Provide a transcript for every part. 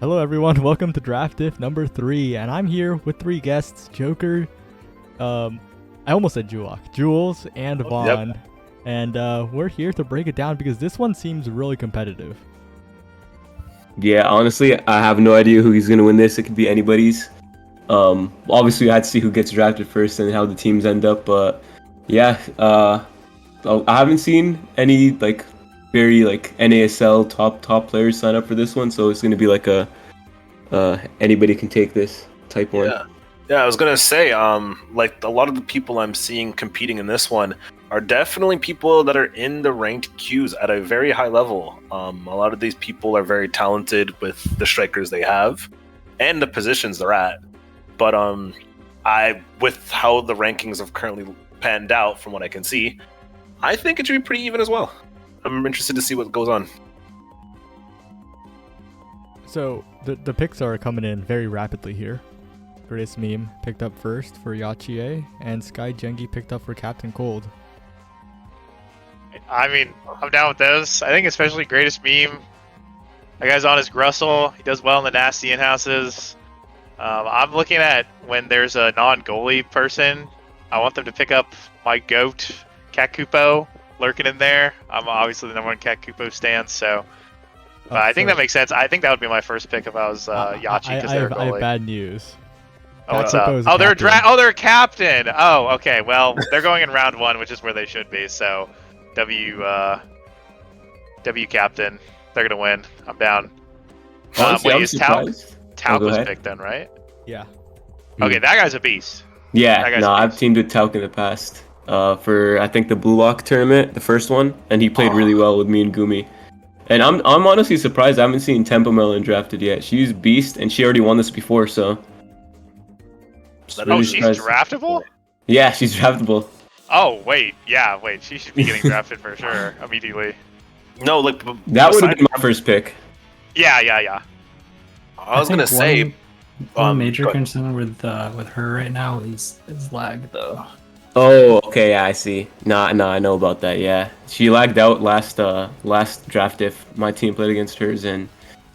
Hello everyone, welcome to Draft Diff number 3, and I'm here with 3 guests, Joker, I almost said Jules, and Vaughn, Yep. and we're here to break it down because this one seems really competitive. Yeah, honestly, I have no idea who he's gonna win this. It could be anybody's. Obviously, I had to see who gets drafted first and how the teams end up. But yeah, I haven't seen any very NASL top players sign up for this one, so it's gonna be like a anybody can take this type one. Yeah, I was gonna say, like a lot of the people I'm seeing competing in this one are definitely people that are in the ranked queues at a very high level. A lot of these people are very talented with the strikers they have and the positions they're at. But with how the rankings have currently panned out, from what I can see, I think it should be pretty even as well. I'm interested to see what goes on. So, the picks are coming in very rapidly here. Greatest Meme picked up first for Yachie, and Sky Jengi picked up for Captain Cold. I mean, I'm down with those. I think especially Greatest Meme. That guy's on his Grussel. He does well in the nasty in-houses. I'm looking at when there's a non-goalie person, I want them to pick up my GOAT, Cat Kupo, lurking in there. I'm obviously the #1 Cat Kupo stan, so... I think that makes sense. I think that would be my first pick if I was Yachi, because they're a goalie. I have bad news. Oh, what's up? Oh, they're a captain! Oh, okay, well, they're going in round 1, which is where they should be, so... W captain. They're gonna win. I'm down. Honestly, wait, I'm is Tauk go was ahead. picked then, right? Yeah. Okay, that guy's a beast. Yeah, no, I've teamed with Tauk in the past. For I think the Blue Lock tournament, the first one, and he played really well with me and Gumi. And I'm honestly surprised I haven't seen Tempo Melon drafted yet. She's beast, and she already won this before, so. She's draftable? Yeah, she's draftable. Oh wait, she should be getting drafted for sure immediately. No, like that would have been my first pick. Yeah. I was gonna say, one major concern with her right now is lag though. Oh, okay, yeah, I see. Nah, I know about that. Yeah, she lagged out last draft if my team played against hers, and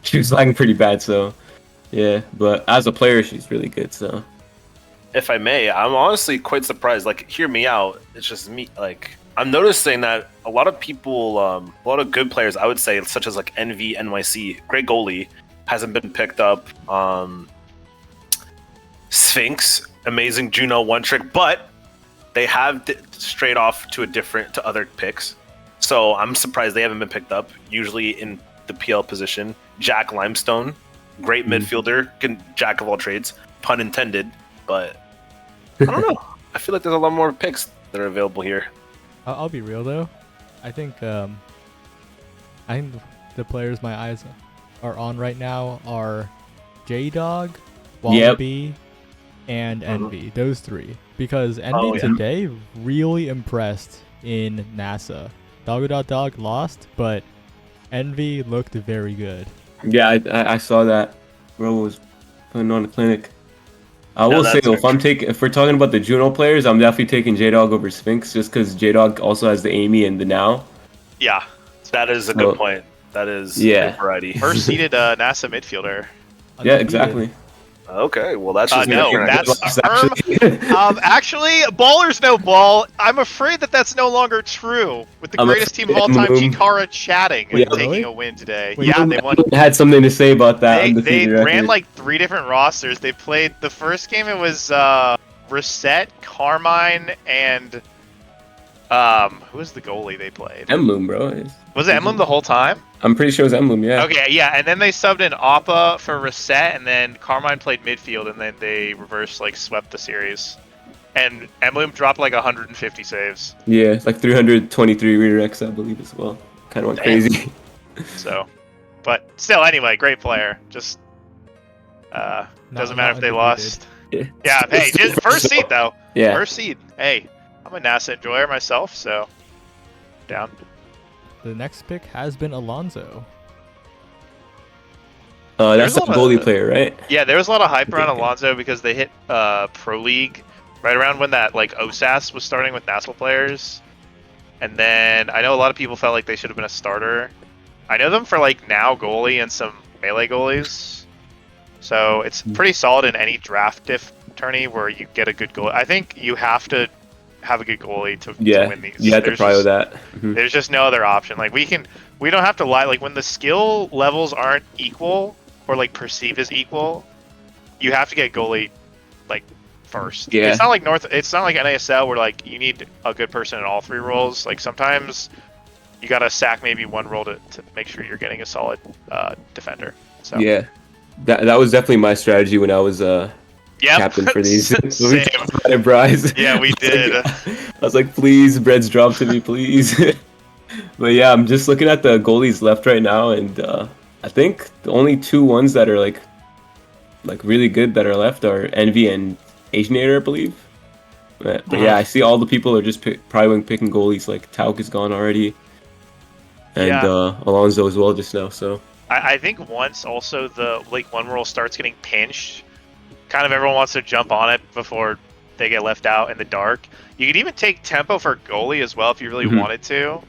she was lagging pretty bad. So, yeah, but as a player, she's really good. So, if I may, I'm honestly quite surprised. Like, hear me out. It's just me. Like, I'm noticing that a lot of people, a lot of good players, I would say, such as like NV, NYC, great goalie, hasn't been picked up. Sphinx, amazing Juno one trick, but they have straight off to other picks. So I'm surprised they haven't been picked up. Usually in the PL position, Jack Limestone, great midfielder, jack of all trades, pun intended. But I don't know. I feel like there's a lot more picks that are available here. I'll be real though. I think the players my eyes are on right now are J-Dog, Wallaby, and Envy. Those 3. Because Envy today really impressed in NASA. Dog lost, but Envy looked very good. Yeah, I saw that. Bro was putting on a clinic. I will say though, if we're talking about the Juno players, I'm definitely taking J-Dog over Sphinx, just because J-Dog also has the Amy and the Now. Yeah, that is a good point. That is good variety. First seeded NASA midfielder. Yeah, exactly. Okay, well that's just that's firm. Actually, ballers no ball. I'm afraid that's no longer true. With the greatest team of all time, Chikara chatting and taking a win today. They won. Had something to say about that. They ran like 3 different rosters. They played the first game. It was Reset, Carmine, and who was the goalie they played? Emloom, bro. Was it Emloom the whole time? I'm pretty sure it was Emloom, yeah. Okay, yeah, and then they subbed in Appa for Reset, and then Carmine played midfield, and then they reverse swept the series. And Emloom dropped like 150 saves. Yeah, it's like 323 redirects, I believe, as well. Kind of went crazy. So, but still, anyway, great player. Just doesn't matter if they lost. Yeah, hey, first seed though. Yeah. First seed. Hey, I'm a NASA enjoyer myself, so down. The next pick has been Alonso. That's the goalie player, right? Yeah, there was a lot of hype around Alonso because they hit Pro League right around when that OSAS was starting with national players. And then I know a lot of people felt like they should have been a starter. I know them for now goalie and some melee goalies. So it's pretty solid in any draft diff tourney where you get a good goalie. I think you have to have a good goalie to win these. You have to prio that. There's just no other option. Like we don't have to lie. Like when the skill levels aren't equal or like perceived as equal, you have to get goalie like first. Yeah. It's not like NASL where like you need a good person in all three roles. Like sometimes you gotta sack maybe one role to make sure you're getting a solid defender. So yeah, that was definitely my strategy when I was captain for these. Same. Bryce. Yeah, we did. I was like, please, breads drop to me, please. But yeah, I'm just looking at the goalies left right now, and I think the only two ones that are like really good that are left are Envy and Asianator, I believe. But yeah, I see all the people are just probably picking goalies. Like Tauk is gone already, and Alonso as well just now. So I think once also the Lake 1 rule starts getting pinched, kind of everyone wants to jump on it before they get left out in the dark. You could even take tempo for goalie as well if you really wanted to.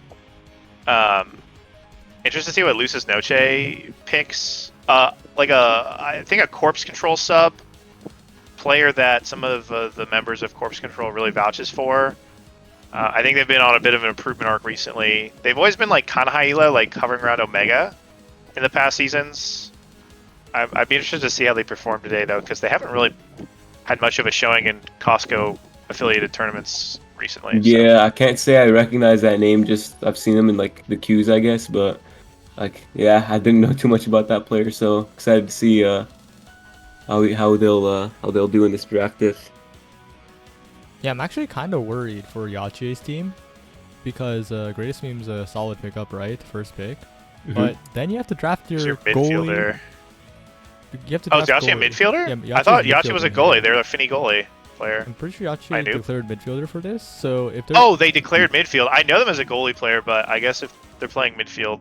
Interested to see what Lucis Noche picks. I think a corpse control sub player that some of the members of corpse control really vouches for. I think they've been on a bit of an improvement arc recently. They've always been like kind of high elo, like hovering around Omega in the past seasons. I'd be interested to see how they perform today though, because they haven't really had much of a showing in Costco affiliated tournaments recently. Yeah, so I can't say I recognize that name. Just I've seen them in like the queues, I guess. But like, yeah, I didn't know too much about that player. So excited to see how they'll do in this draft. Yeah, I'm actually kind of worried for Yachi's team because Greatest Meme's a solid pickup, right? First pick. But then you have to draft your midfielder. Goalie. You have to draft is Yachi a midfielder? Yeah, I thought Yachi was a goalie. They're a Finny goalie player. I'm pretty sure Yachi declared midfielder for this. So if they declared midfield. I know them as a goalie player, but I guess if they're playing midfield,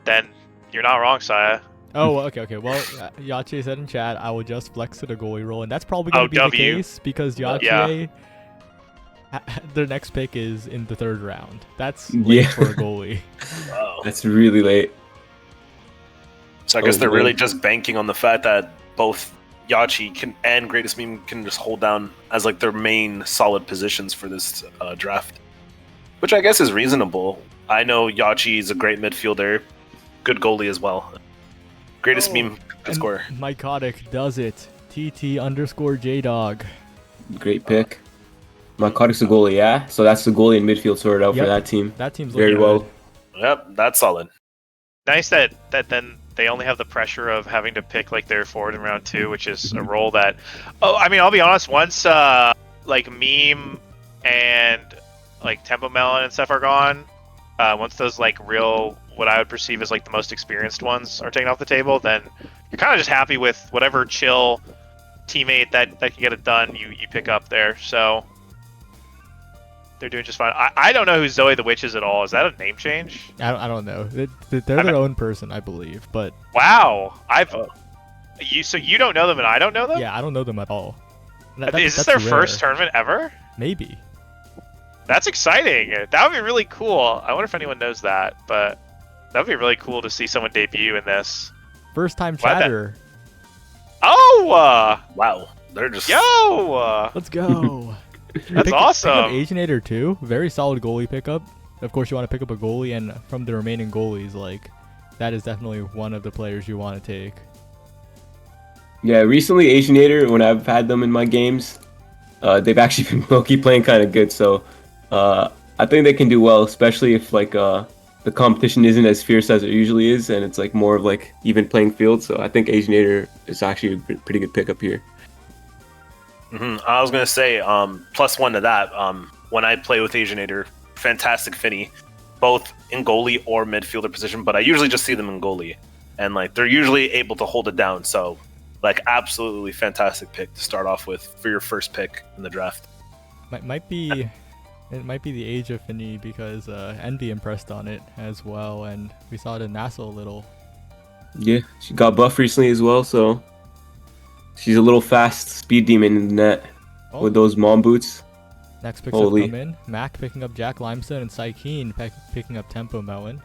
then you're not wrong, Saya. Oh, okay. Well, Yachi said in chat, I will just flex to the goalie role, and that's probably going to be the case because Yachi, their next pick is in the 3rd round. That's late for a goalie. Wow. That's really late. So I guess they're really just banking on the fact that both Yachi and Greatest Meme can just hold down as like their main solid positions for this draft, which I guess is reasonable. I know Yachi is a great midfielder, good goalie as well. Greatest Meme could score. Mycotic does it. TT_JDog. Great pick. Mycotic's a goalie, yeah? So that's the goalie and midfield sorted out for that team. That team's very well. Good. Yep, that's solid. Nice that then they only have the pressure of having to pick like their forward in round 2, which is a role that... Oh, I mean, I'll be honest, once like Meme and like Tempo Melon and stuff are gone, once those like real... what I would perceive as like the most experienced ones are taken off the table, then you're kind of just happy with whatever chill teammate that can get it done you pick up there. So they're doing just fine. I don't know who Zoe the Witch is at all. Is that a name change? I don't know. They're their own person, I believe. But wow, so you don't know them and I don't know them? Yeah, I don't know them at all. Is this their first tournament ever? Maybe. That's exciting. That would be really cool. I wonder if anyone knows that, but that would be really cool to see someone debut in this. First time chatter. Oh! Wow. They're just... Yo! Let's go. That's awesome. Pick up Asianator too. Very solid goalie pickup. Of course, you want to pick up a goalie, and from the remaining goalies, like, that is definitely one of the players you want to take. Yeah, recently Asianator, when I've had them in my games, they've actually been low-key playing kind of good, so I think they can do well, especially if like the competition isn't as fierce as it usually is, and it's like more of like even playing field. So I think Asianator is actually a pretty good pickup here. I was gonna say, +1 to that. When I play with Asianator, fantastic Finny, both in goalie or midfielder position, but I usually just see them in goalie, and like they're usually able to hold it down. So, like, absolutely fantastic pick to start off with for your first pick in the draft. It might be the age of Finny because Envy impressed on it as well, and we saw it in NASA a little. Yeah, she got buffed recently as well, so she's a little fast speed demon in the net with those mom boots. Next picks have come in. Mac picking up Jack Limestone and Saikeen picking up Tempo Melon.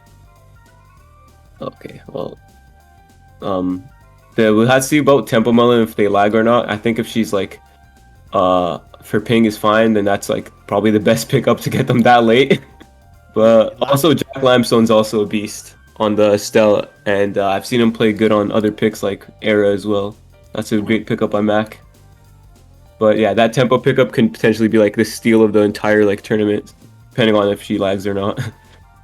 Okay, well, we'll have to see about Tempo Melon if they lag or not. I think if she's like, if her ping is fine, then that's like probably the best pickup to get them that late. But also Jack Limestone's also a beast on the Estelle, and I've seen him play good on other picks like Era as well. That's a great pickup on Mac. But yeah, that Tempo pickup can potentially be like the steal of the entire like tournament, depending on if she lags or not.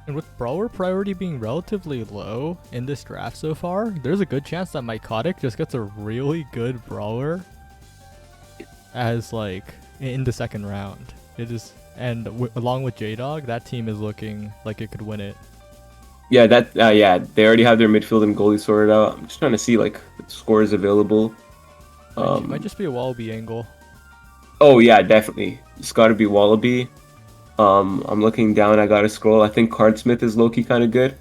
And with Brawler priority being relatively low in this draft so far, there's a good chance that Mycotic just gets a really good Brawler as like in the second round. It is, and along with J-Dog, that team is looking like it could win it. Yeah, they already have their midfield and goalie sorted out. I'm just trying to see like scores available. Might just be a Wallaby angle. Oh yeah, definitely. It's got to be Wallaby. I'm looking down. I gotta scroll. I think Cardsmith is low-key kind of good.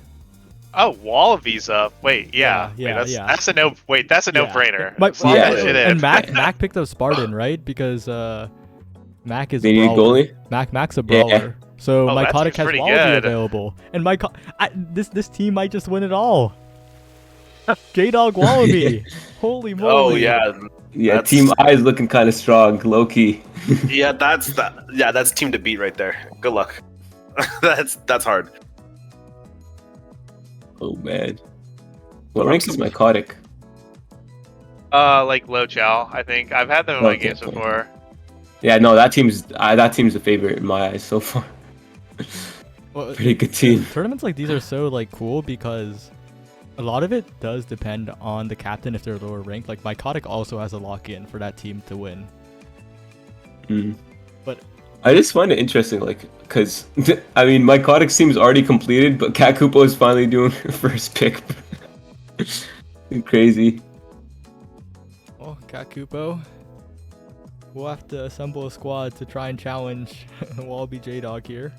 Oh, Wallaby's up. Wait, yeah. That's a no-brainer. And Mac picked up Spartan, right? Because Mac is they need a goalie. Mac's a brawler. Yeah. So Mycotic has Wallaby available, and this team might just win it all. J-Dog Wallaby. Holy moly! Oh yeah. Yeah, Team I is looking kind of strong, low key. Yeah, that's team to beat right there. Good luck. that's hard. Oh man, what rank is Mycotic? Like low chow, I think. I've had them in my games before. Yeah, no, that team's the favorite in my eyes so far. Well, pretty good team. Tournaments like these are so like cool because a lot of it does depend on the captain if they're lower ranked. Like Mycotic also has a lock-in for that team to win. But I just find it interesting, like, because I mean, Mycotic's team's already completed, but Cat Kupo is finally doing her first pick. Crazy. Well, Cat Kupo, we'll have to assemble a squad to try and challenge Wallaby J-Dog here.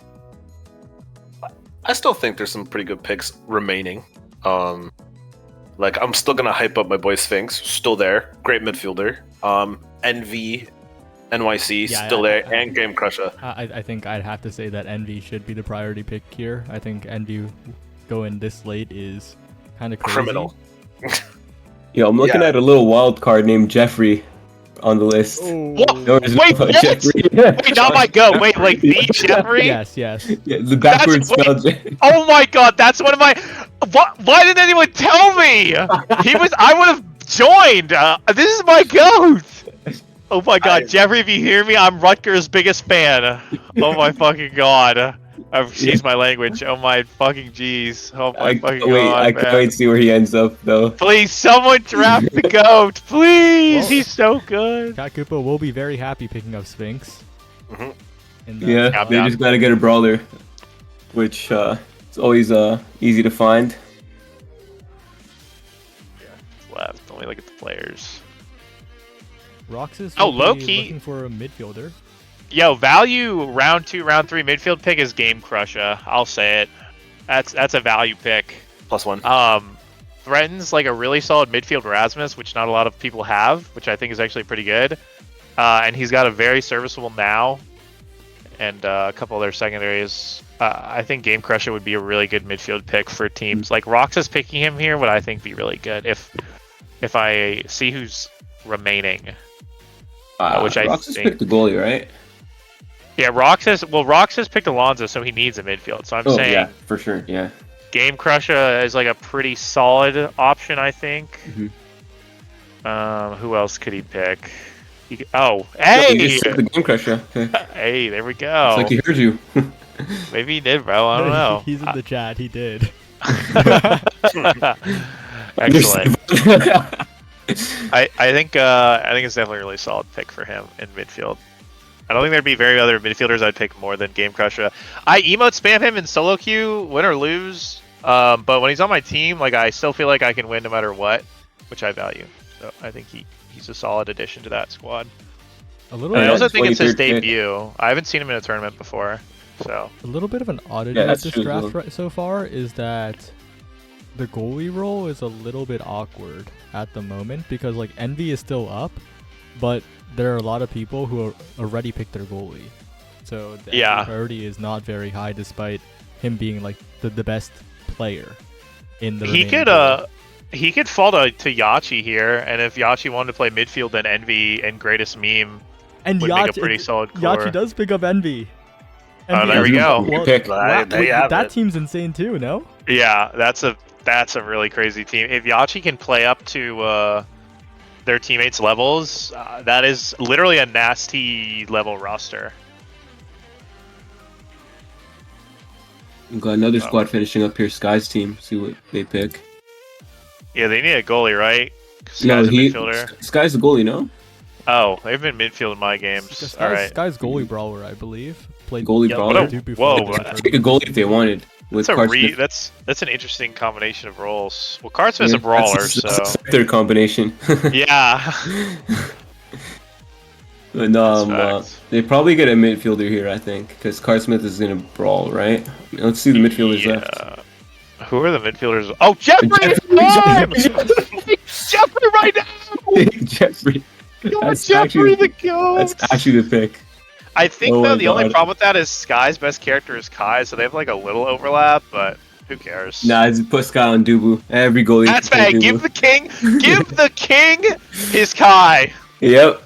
I still think there's some pretty good picks remaining. Like I'm still gonna hype up my boy Sphinx, still there, great midfielder. NV, NYC, still there, and Game Crusher. I think I'd have to say that NV should be the priority pick here. I think NV going this late is kind of crazy. Criminal. Yo, I'm looking at a little wild card named Jeffrey on the list. What? Wait, what? Wait, not my go. Wait, like the Jeffrey? Yes. Yeah, the backwards spell. Oh my god, that's one of my. Why didn't anyone tell me? I would have joined. This is my goat. Oh my god, Jeffrey, if you hear me, I'm Rutgers' biggest fan. Oh my fucking god. Excuse my language. Oh my fucking jeez. Oh my fucking god. I can't wait to see where he ends up, though. Please, someone draft the goat. Please, well, he's so good. Cat Kupo will be very happy picking up Sphinx. Yeah, they just gotta get a brawler, which is always easy to find. Left. Let me look at the players. Roxas low-key looking for a midfielder. Yo, value round 2, round 3 midfield pick is Game Crusher. I'll say it. That's a value pick. +1. Threatens like a really solid midfield Rasmus, which not a lot of people have, which I think is actually pretty good. And he's got a very serviceable now, and a couple other secondaries. I think Game Crusher would be a really good midfield pick for teams. Like Roxas picking him here would I think be really good if I see who's remaining. Which Roxas picked the goalie, right? Yeah, Roxas picked Alonso, so he needs a midfield. So I'm saying, yeah, for sure, yeah. Game Crusher is like a pretty solid option, I think. Who else could he pick? Hey! He just the Game Crusher. Okay. Hey, there we go. It's like he heard you. Maybe he did, bro. I don't know. He's in the chat. He did. Excellent. I think it's definitely a really solid pick for him in midfield. I don't think there'd be very other midfielders I'd pick more than Game Crusher. I emote spam him in solo queue, win or lose. But when he's on my team, like I still feel like I can win no matter what, which I value. So I think he's a solid addition to that squad. I also think it's his debut. I haven't seen him in a tournament before. So a little bit of an oddity with this draft so far is that the goalie role is a little bit awkward at the moment because like Envy is still up, but there are a lot of people who already picked their goalie. So the priority is not very high despite him being like the best player in the he could fall to Yachi here, and if Yachi wanted to play midfield, then Envy and Greatest Meme And would make a pretty solid core. Yachi does pick up Envy. Oh, there we go. Well, Pick. that team's insane too, no? Yeah, that's a really crazy team. If Yachi can play up to their teammates' levels, that is literally a nasty level roster. We've got another squad finishing up here. Sky's team. See what they pick. Yeah, they need a goalie, right? No, Sky's a midfielder. Sky's the goalie, no? Oh, they've been midfield in my games. All right. Sky's goalie brawler, I believe. Played Goalie brawler? Whoa. Take a goalie if they wanted. With That's an interesting combination of roles. Well, Cardsmith's a brawler, that's their combination. Yeah. But no, they probably get a midfielder here, I think, because Cardsmith is in a brawl, right? Let's see the midfielders left. Who are the midfielders? Oh, Jeffrey! Jeffrey right now! Jeffrey. That's Jeffrey the goat! That's actually the pick. I think, though, the only problem with that is Sky's best character is Kai, so they have, like, a little overlap, but who cares? Nah, just put Sky on Dubu. Every goalie. That's right. Give the king his Kai! Yep.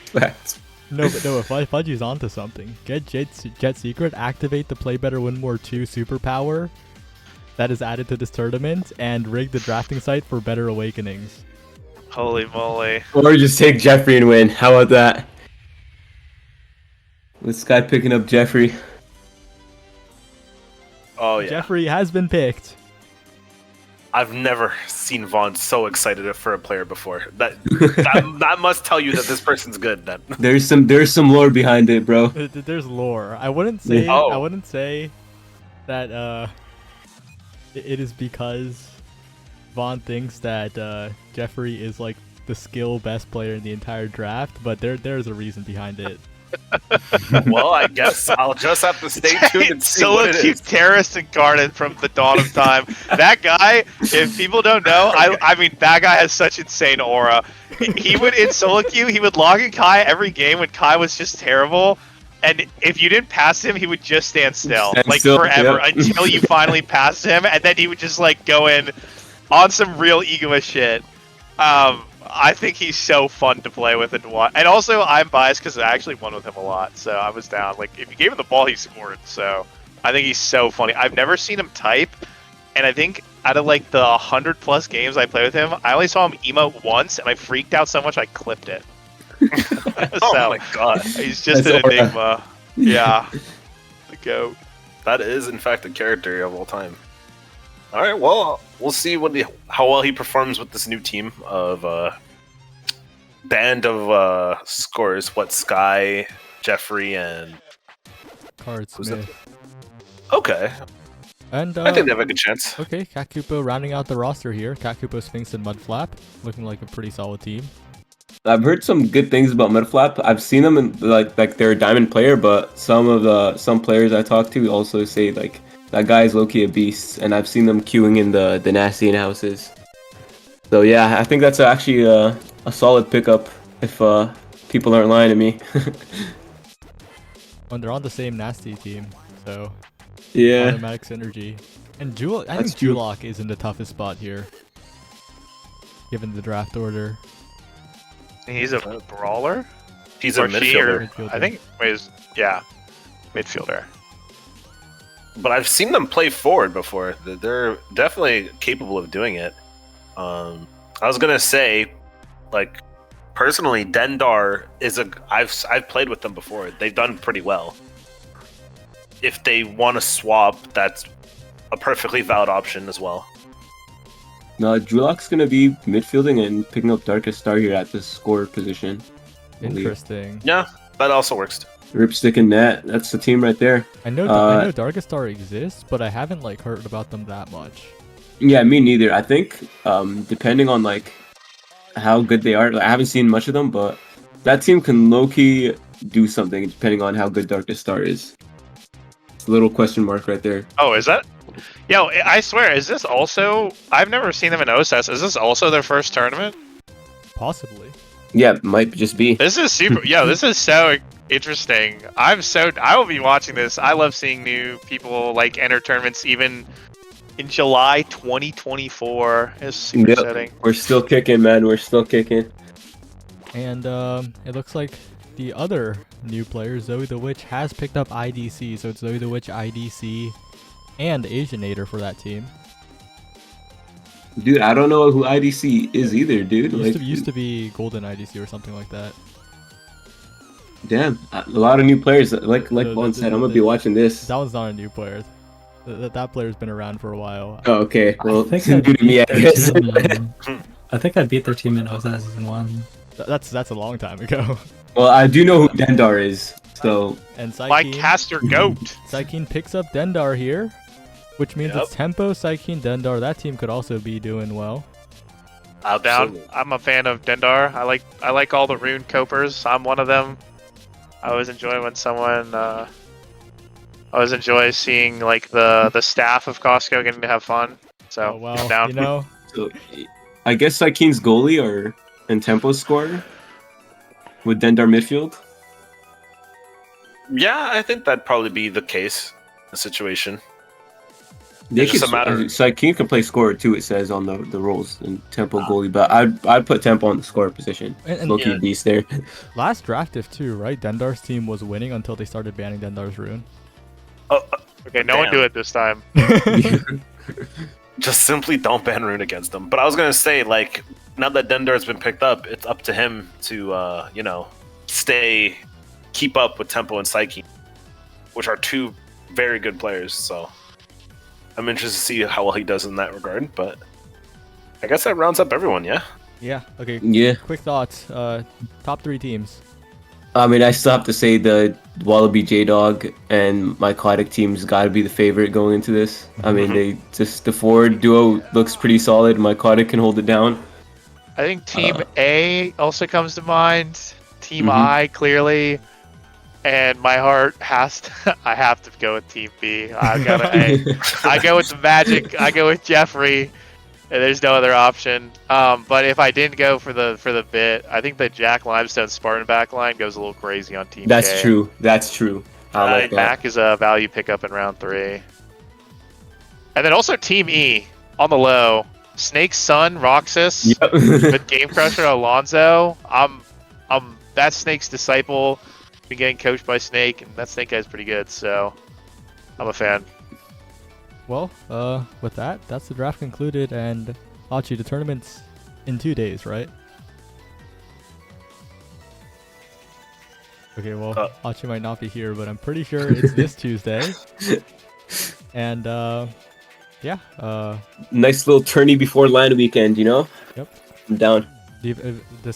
Facts. No, if Fudgy's onto something. Get Jet Secret, activate the Play Better Win More 2 superpower that is added to this tournament, and rig the drafting site for better awakenings. Holy moly. Or just take Jeffrey and win. How about that? With Sky picking up Jeffrey. Oh, yeah. Jeffrey has been picked. I've never seen Vaughn so excited for a player before. That must tell you that this person's good. Then there's some lore behind it, bro. There's lore. I wouldn't say that it is because Vaughn thinks that Jeffrey is like the skill best player in the entire draft, but there's a reason behind it. Well, I guess I'll just have to stay tuned and see what it is. Terrorist incarnate from the dawn of time. That guy, if people don't know, I mean, that guy has such insane aura. He would in solo queue, he would log in Kai every game when Kai was just terrible. And if you didn't pass him, he would just stand still, forever, until you finally passed him, and then he would just like go in on some real egoist shit. I think he's so fun to play with and watch. And also, I'm biased because I actually won with him a lot, so I was down. Like, if you gave him the ball, he scored. So I think he's so funny. I've never seen him type, and I think out of like the 100+ games I played with him, I only saw him emote once, and I freaked out so much I clipped it. Oh my god. He's just an enigma. Yeah. The GOAT. That is, in fact, a character of all time. All right, well, we'll see how well he performs with this new team of band of scorers. What, Sky, Jeffrey, and Cardsmith. Okay. And I think they have a good chance. Okay, Catcupo rounding out the roster here. Catcupo, Sphinx, and Mudflap, looking like a pretty solid team. I've heard some good things about Mudflap. I've seen them in like they're a diamond player, but some players I talk to also say like that guy is low-key a beast, and I've seen them queuing in the nasty in-houses. So yeah, I think that's actually a solid pickup if people aren't lying to me. When they're on the same nasty team, so yeah, automatic synergy. And I think Julok is in the toughest spot here, given the draft order. He's a brawler? He's a midfielder. I think midfielder. But I've seen them play forward before. They're definitely capable of doing it. I was gonna say, like, personally, Dendar is I've played with them before. They've done pretty well. If they want to swap, that's a perfectly valid option as well. No, Julok's gonna be midfielding and picking up Darkest Star here at the scorer position. Interesting. Yeah, that also works. Ripstick and Nat, that's the team right there. I know Darkest Star exists, but I haven't like heard about them that much. Yeah, me neither. I think depending on like how good they are, like, I haven't seen much of them, but that team can low-key do something depending on how good Darkest Star is. It's a little question mark right there. Oh, is that? Yo, I swear, is this also... I've never seen them in OSS. Is this also their first tournament? Possibly. Yeah, it might just be. This is super... Yo, this is so interesting. I will be watching this. I love seeing new people, like, enter tournaments, even in July 2024. It's super Yep. exciting. We're still kicking, man. We're still kicking. And it looks like the other new player, Zoe the Witch, has picked up IDC. So it's Zoe the Witch, IDC, and Asianator for that team. Dude, I don't know who IDC is either, dude. Used to be Golden IDC or something like that. Damn, a lot of new players. Like Juan said, I'm gonna be watching this. That one's not a new player. That player's been around for a while. Oh, okay. Well, I think new to me, I guess. I think I beat their team in OSAS season 1. That's a long time ago. Well, I do know who Dendar is. So And My caster goat. Psykeen picks up Dendar here, which means it's Tempo, Psykeen, Dendar. That team could also be doing well. Down. I'm a fan of Dendar. I like all the rune copers. I'm one of them. I always enjoy when someone. I always enjoy seeing like the staff of Costco getting to have fun. So Oh, well, down. you know, So, I guess Psykeen's goalie or and Tempo's scorer with Dendar midfield. Yeah, I think that'd probably be the case, the situation. They It's just a matter. Psykeen can play scorer too. It says on the roles and Tempo goalie, but I'd put Tempo on the scorer position. And- Low-key beast there. last draft if too, right? Dendar's team was winning until they started banning Dendar's rune. Okay, no one Damn. do it this time. Just simply don't ban rune against them. But I was gonna say, like, now that Dendar's been picked up, it's up to him to, keep up with Tempo and Psyche, which are two very good players. So I'm interested to see how well he does in that regard. But I guess that rounds up everyone. Yeah. Yeah. Okay. Yeah. Quick thoughts. Top 3 teams. I mean, I still have to say the Wallaby J-Dog and Mycotic team's got to be the favorite going into this. I mean, the forward duo looks pretty solid. Mycotic can hold it down. I think Team A also comes to mind. Team I clearly, and my heart has to. I have to go with Team B. I go with the Magic. I go with Jeffrey. And there's no other option. But if I didn't go for the bit, I think the Jack Limestone Spartan backline goes a little crazy on Team That's K. true. That's true. I like that. Mac is a value pickup in round 3. And then also Team E on the low. Snake's son, Roxas, Yep. with Game Crusher Alonzo. I'm that Snake's disciple. Been getting coached by Snake, and that Snake guy's pretty good, so I'm a fan. Well, with that, that's the draft concluded, and Hachi, the tournament's in 2 days, right? Okay, well, Hachi might not be here, but I'm pretty sure it's this Tuesday. And, yeah. Nice little tourney before LAN weekend, you know? Yep. I'm down. The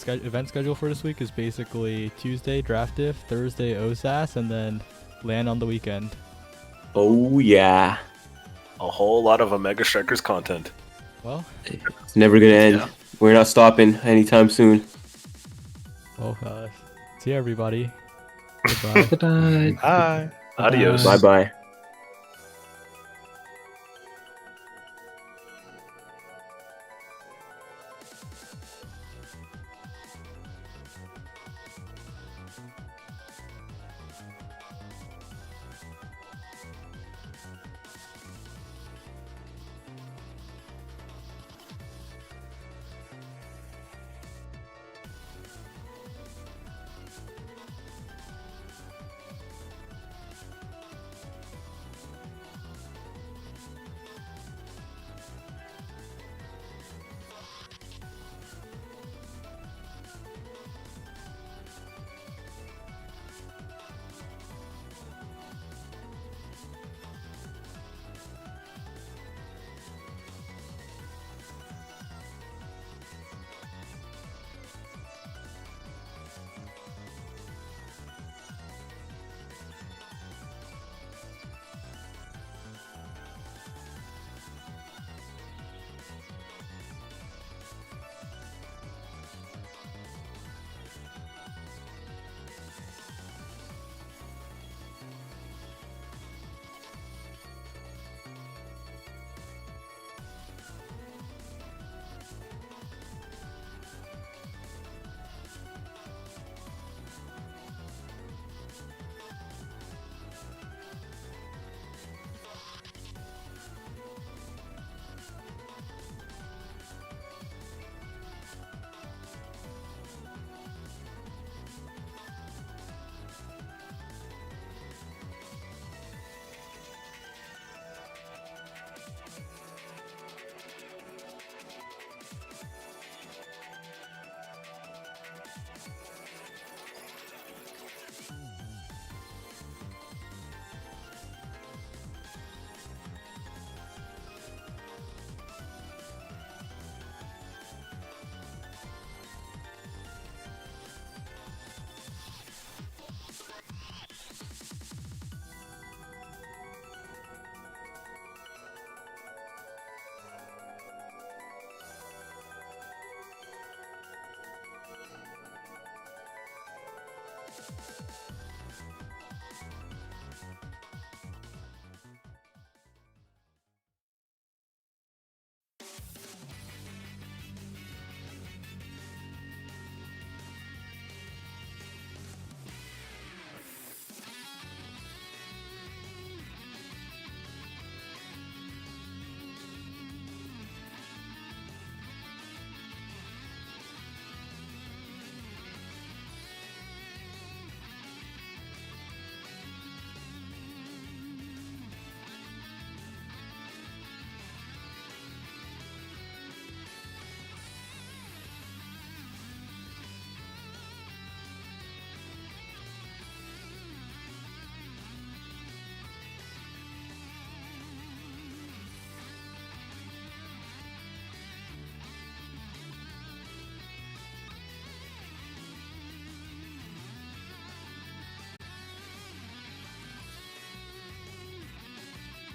event schedule for this week is basically Tuesday, Draft Diff, Thursday, OSAS, and then LAN on the weekend. Oh, yeah. A whole lot of Omega Strikers content. Well, It's never going to end. Yeah. We're not stopping anytime soon. well, see you, everybody. Goodbye. Good night. Hi. Adios. Bye-bye.